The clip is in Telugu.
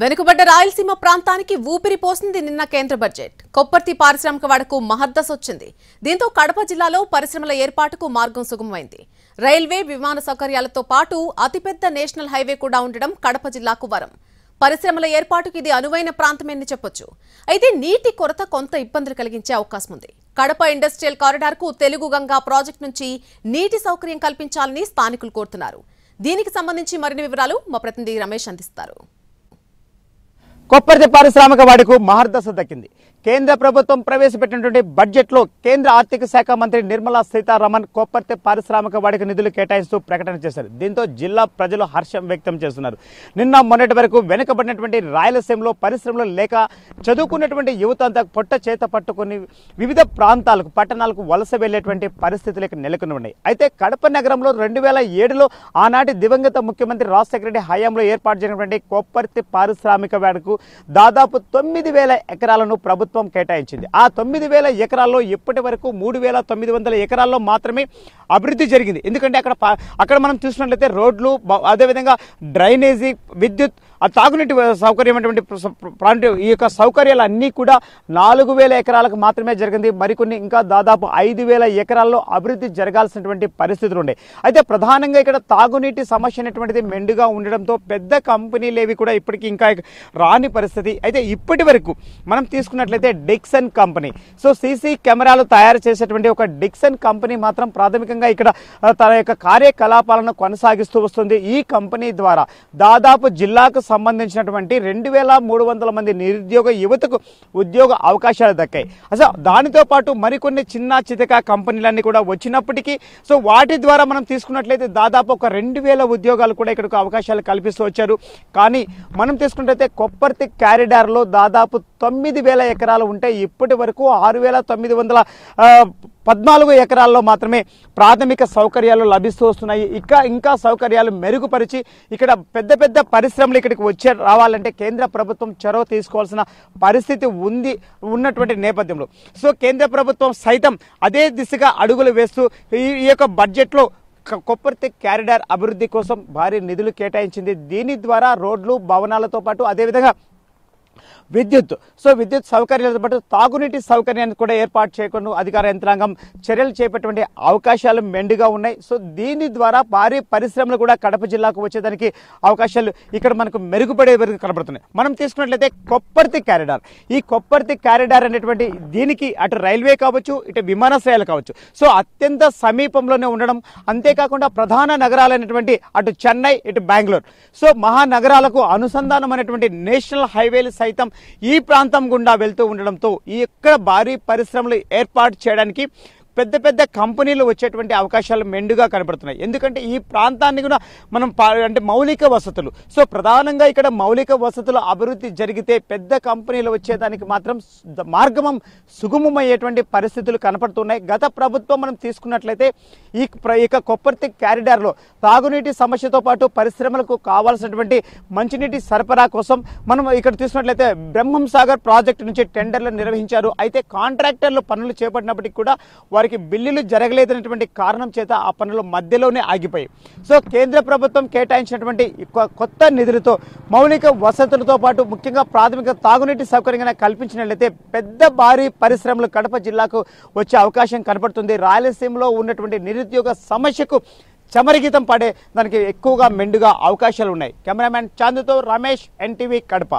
వెనుకబడ్డ రాయలసీమ ప్రాంతానికి ఊపిరి పోసింది నిన్న కేంద్ర బడ్జెట్. కొప్పర్తి పారిశ్రామిక వాడకు మహద్దశ వచ్చింది. దీంతో కడప జిల్లాలో పరిశ్రమల ఏర్పాటుకు మార్గం సుగమమైంది. రైల్వే, విమాన సౌకర్యాలతో పాటు అతిపెద్ద నేషనల్ హైవే కూడా ఉండడం కడప జిల్లాకు వరం. పరిశ్రమల ఏర్పాటుకు ఇది అనువైన ప్రాంతమని చెప్పొచ్చు. అయితే నీటి కొరత కొంత ఇబ్బందులు కలిగించే అవకాశం ఉంది. కడప ఇండస్ట్రియల్ కారిడార్కు తెలుగు గంగా ప్రాజెక్టు నుంచి నీటి సౌకర్యం కల్పించాలని స్థానికులు కోరుతున్నారు. దీనికి సంబంధించి మరిన్ని వివరాలు మా ప్రతినిధి రమేష్ అందిస్తారు. కొప్పర్తి పారిశ్రామిక వాడకు మహర్దశ దక్కింది. కేంద్ర ప్రభుత్వం ప్రవేశపెట్టినటువంటి బడ్జెట్లో కేంద్ర ఆర్థిక శాఖ మంత్రి నిర్మలా సీతారామన్ కొప్పర్తి పారిశ్రామిక వాడకు నిధులు కేటాయిస్తూ ప్రకటన చేశారు. దీంతో జిల్లా ప్రజలు హర్షం వ్యక్తం చేస్తున్నారు. నిన్న మొన్నటి వరకు వెనుకబడినటువంటి రాయలసీమలో పరిశ్రమలు లేక చదువుకున్నటువంటి యువత అంతా పొట్ట చేత పట్టుకుని వివిధ ప్రాంతాలకు, పట్టణాలకు వలస వెళ్లేటువంటి పరిస్థితులకు నెలకొని ఉన్నాయి. అయితే కడప నగరంలో 2007లో ఆనాటి దివంగత ముఖ్యమంత్రి రాజశేఖర రెడ్డి హయాంలో ఏర్పాటు చేసినటువంటి కొప్పర్తి పారిశ్రామిక వాడకు దాదాపు 9,000 ఎకరాలను ప్రభుత్వం కేటాయించింది. ఆ 9,000 ఎకరాల్లో ఇప్పటి వరకు 3,900 ఎకరాల్లో మాత్రమే అభివృద్ధి జరిగింది. ఎందుకంటే అక్కడ మనం చూసినట్లయితే రోడ్లు, అదేవిధంగా డ్రైనేజీ, విద్యుత్, తాగునీటి సౌకర్యం, ఈ యొక్క సౌకర్యాలు అన్నీ కూడా 4,000 ఎకరాలకు మాత్రమే జరిగింది. మరికొన్ని ఇంకా దాదాపు 5,000 ఎకరాల్లో అభివృద్ధి జరగాల్సినటువంటి పరిస్థితులు ఉన్నాయి. అయితే ప్రధానంగా ఇక్కడ తాగునీటి సమస్య అనేటువంటిది మెండుగా ఉండడంతో పెద్ద కంపెనీలేవి కూడా ఇప్పటికీ ఇంకా రాని పరిస్థితి. అయితే ఇప్పటి వరకు మనం తీసుకున్నట్లయితే డిక్సన్ కంపెనీ, సో సీసీ కెమెరాలు తయారు చేసేటువంటి ఒక డిక్సన్ కంపెనీ మాత్రం ప్రాథమికంగా ఇక్కడ తన యొక్క కార్యకలాపాలను కొనసాగిస్తూ వస్తుంది. ఈ కంపెనీ ద్వారా దాదాపు జిల్లాకు సంబంధించినటువంటి 2,300 మంది నిరుద్యోగ యువతకు ఉద్యోగ అవకాశాలు దక్కాయి. అసలు దానితో పాటు మరికొన్ని చిన్న చితక కంపెనీలన్నీ కూడా వచ్చినప్పటికీ సో వాటి ద్వారా మనం తీసుకున్నట్లయితే దాదాపు ఒక 2,000 ఉద్యోగాలు కూడా ఇక్కడికి అవకాశాలు కల్పిస్తూ వచ్చారు. కానీ మనం తీసుకున్నట్లయితే కొప్పర్తి కారిడార్లో దాదాపు 9,000 ఎకరాలు ఉంటే ఇప్పటి వరకు 6,914 ఎకరాల్లో మాత్రమే ప్రాథమిక సౌకర్యాలు లభిస్తూ వస్తున్నాయి. ఇంకా సౌకర్యాలు మెరుగుపరిచి ఇక్కడ పెద్ద పెద్ద పరిశ్రమలు ఇక్కడికి రావాలంటే కేంద్ర ప్రభుత్వం చొరవ తీసుకోవాల్సిన పరిస్థితి ఉన్నటువంటి నేపథ్యంలో సో కేంద్ర ప్రభుత్వం సైతం అదే దిశగా అడుగులు వేస్తూ ఈ యొక్క బడ్జెట్లో కొప్పర్తి కారిడార్ అభివృద్ధి కోసం భారీ నిధులు కేటాయించింది. దీని ద్వారా రోడ్లు, భవనాలతో పాటు అదేవిధంగా విద్యుత్ సౌకర్యాలతో పాటు తాగునీటి సౌకర్యాన్ని కూడా ఏర్పాటు చేయకుండా అధికార యంత్రాంగం చర్యలు చేపట్టే అవకాశాలు మెండుగా ఉన్నాయి. సో దీని ద్వారా భారీ పరిశ్రమలు కూడా కడప జిల్లాకు వచ్చేదానికి అవకాశాలు ఇక్కడ మనకు మెరుగుపడే వరకు కనబడుతున్నాయి. మనం తీసుకున్నట్లయితే కొప్పర్తి కారిడార్, ఈ కొప్పర్తి కారిడార్ అనేటువంటి దీనికి అటు రైల్వే కావచ్చు, ఇటు విమానాశ్రయాలు కావచ్చు, సో అత్యంత సమీపంలోనే ఉండడం, అంతేకాకుండా ప్రధాన నగరాలైనటువంటి అటు చెన్నై, ఇటు బెంగళూరు, సో మహానగరాలకు అనుసంధానం అనేటువంటి నేషనల్ హైవేలు సైతం ఈ ప్రాంతం గుండా వెళ్తూ ఉండడంతో ఇక్కడ భారీ పరిశ్రమలు ఏర్పాటు చేయడానికి పెద్ద పెద్ద కంపెనీలు వచ్చేటువంటి అవకాశాలు మెండుగా కనబడుతున్నాయి. ఎందుకంటే ఈ ప్రాంతాన్ని కూడా మనం అంటే మౌలిక వసతులు, సో ప్రధానంగా ఇక్కడ మౌలిక వసతులు అభివృద్ధి జరిగితే పెద్ద కంపెనీలు వచ్చేదానికి మాత్రం మార్గం సుగమమయ్యేటువంటి పరిస్థితులు కనపడుతున్నాయి. గత ప్రభుత్వం మనం తీసుకున్నట్లయితే ఈ కొప్పర్తి కారిడార్లో తాగునీటి సమస్యతో పాటు పరిశ్రమలకు కావాల్సినటువంటి మంచినీటి సరఫరా కోసం మనం ఇక్కడ తీసుకున్నట్లయితే బ్రహ్మం సాగర్ ప్రాజెక్టు నుంచి టెండర్లు నిర్వహించారు. అయితే కాంట్రాక్టర్లు పనులు చేపట్టినప్పటికీ కూడా వారికి బిల్లులు జరగలేదనేటువంటి కారణం చేత ఆ పనులు మధ్యలోనే ఆగిపోయాయి. సో కేంద్ర ప్రభుత్వం కేటాయించినటువంటి కొత్త నిధులతో మౌలిక వసతులతో పాటు ముఖ్యంగా ప్రాథమిక తాగునీటి సౌకర్యంగా కల్పించినట్లయితే పెద్ద భారీ పరిశ్రమలు కడప జిల్లాకు వచ్చే అవకాశం కనపడుతుంది. రాయలసీమలో ఉన్నటువంటి నిరుద్యోగ సమస్యకు చమరగీతం పడే దానికి ఎక్కువగా మెండుగా అవకాశాలు ఉన్నాయి. కెమెరామ్యాన్ చాందుతో రమేష్, NTV కడప.